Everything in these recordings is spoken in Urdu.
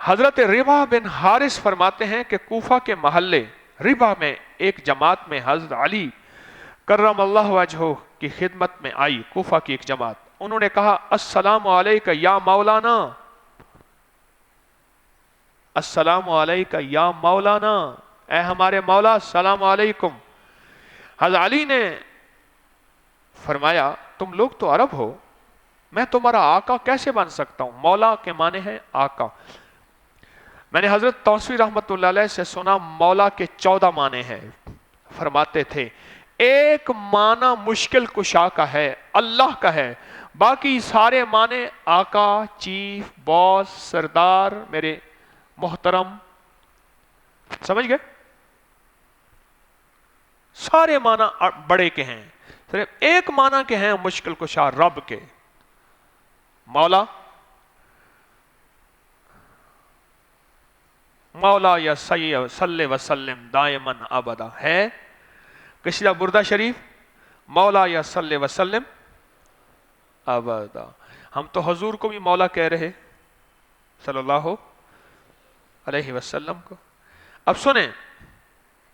حضرت ربا بن حارث فرماتے ہیں کہ کوفہ کے محلے ربا میں ایک جماعت میں حضرت علی کرم اللہ وجہہ کی خدمت میں آئی، کوفہ کی ایک جماعت. انہوں نے کہا السلام علیکہ یا مولانا، السلام علیکہ یا مولانا، اے ہمارے مولا السلام علیکم. حضرت علی نے فرمایا تم لوگ تو عرب ہو، میں تمہارا آقا کیسے بن سکتا ہوں؟ مولا کے معنی ہے آقا. میں نے حضرت توسیع رحمت اللہ علیہ سے سنا مولا کے 14 معنی ہیں. فرماتے تھے ایک معنی مشکل کشا کا ہے، اللہ کا ہے، باقی سارے معنی آقا، چیف، باس، سردار، میرے محترم. سمجھ گئے؟ سارے معنی بڑے کے ہیں، صرف ایک معنی کے ہیں مشکل کشا، رب کے. مولا، مولا یا سید صلی وسلم دائماً ابدا ہے. قصیدہ بردہ شریف مولا یا صلی وسلم ابدا. ہم تو حضور کو بھی مولا کہہ رہے صلی اللہ علیہ وسلم کو. اب سنیں،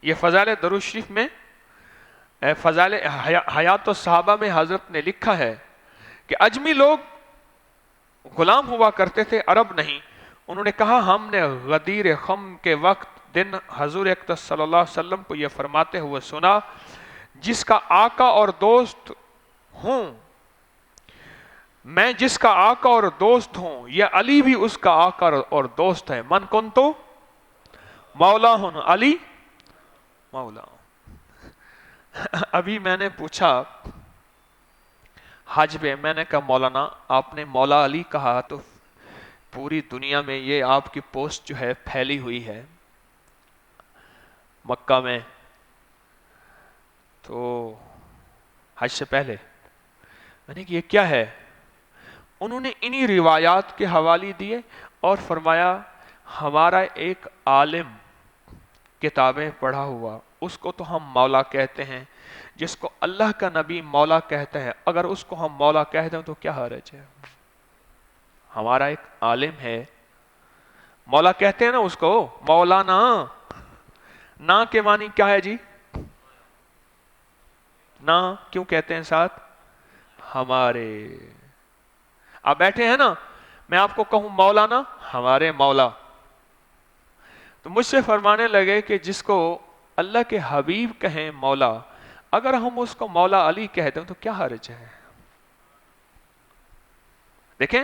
یہ فضائل درود شریف میں فضائل حیات الصحابہ میں حضرت نے لکھا ہے کہ اجمی لوگ غلام ہوا کرتے تھے، عرب نہیں. انہوں نے کہا ہم نے غدیر خم کے وقت دن حضور اقدس صلی اللہ علیہ وسلم کو یہ فرماتے ہوئے سنا جس کا آقا اور دوست ہوں، میں جس کا آقا اور دوست ہوں، یہ علی بھی اس کا آقا اور دوست ہے. من کنتو مولا ہوں علی مولا. ابھی میں نے پوچھا حج پہ، میں نے کہا مولانا آپ نے مولا علی کہا تو پوری دنیا میں یہ آپ کی پوسٹ جو ہے پھیلی ہوئی ہے مکہ میں، تو حج سے پہلے میں نے کہ یہ کیا ہے؟ انہوں نے انہی روایات کے حوالے دیے اور فرمایا ہمارا ایک عالم کتابیں پڑھا ہوا، اس کو تو ہم مولا کہتے ہیں، جس کو اللہ کا نبی مولا کہتے ہیں، اگر اس کو ہم مولا کہہ دیں تو کیا حرج ہے؟ ہمارا ایک عالم ہے، مولا کہتے ہیں نا اس کو، مولانا. نا کے معنی کیا ہے جی؟ نا کیوں کہتے ہیں ساتھ؟ ہمارے. آپ بیٹھے ہیں نا، میں آپ کو کہوں مولانا، ہمارے مولا، تو مجھ سے فرمانے لگے کہ جس کو اللہ کے حبیب کہیں مولا، اگر ہم اس کو مولا علی کہہ دیں تو کیا حرج ہے؟ دیکھیں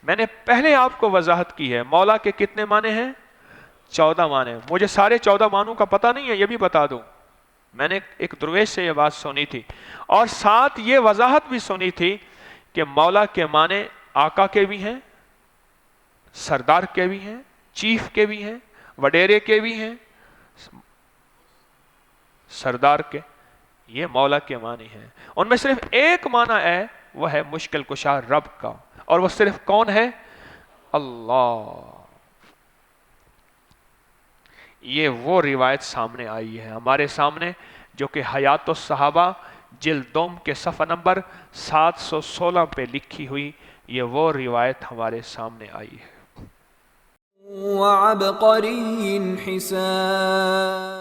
میں نے پہلے آپ کو وضاحت کی ہے مولا کے کتنے معنی ہیں؟ 14 معنی. مجھے سارے 14 معنوں کا پتہ نہیں ہے، یہ بھی بتا دوں. میں نے ایک درویش سے یہ بات سنی تھی اور ساتھ یہ وضاحت بھی سنی تھی کہ مولا کے معنی آقا کے بھی ہیں، سردار کے بھی ہیں، چیف کے بھی ہیں، وڈیرے کے بھی ہیں، سردار کے. یہ مولا کے معنی ہیں. ان میں صرف ایک معنی ہے، وہ ہے مشکل کشا رب کا، اور وہ صرف کون ہے؟ اللہ. یہ وہ روایت سامنے آئی ہے ہمارے سامنے جو کہ حیات الصحابہ جلد 2 کے صفحہ نمبر 716 پہ لکھی ہوئی، یہ وہ روایت ہمارے سامنے آئی ہے. وعبقری حسان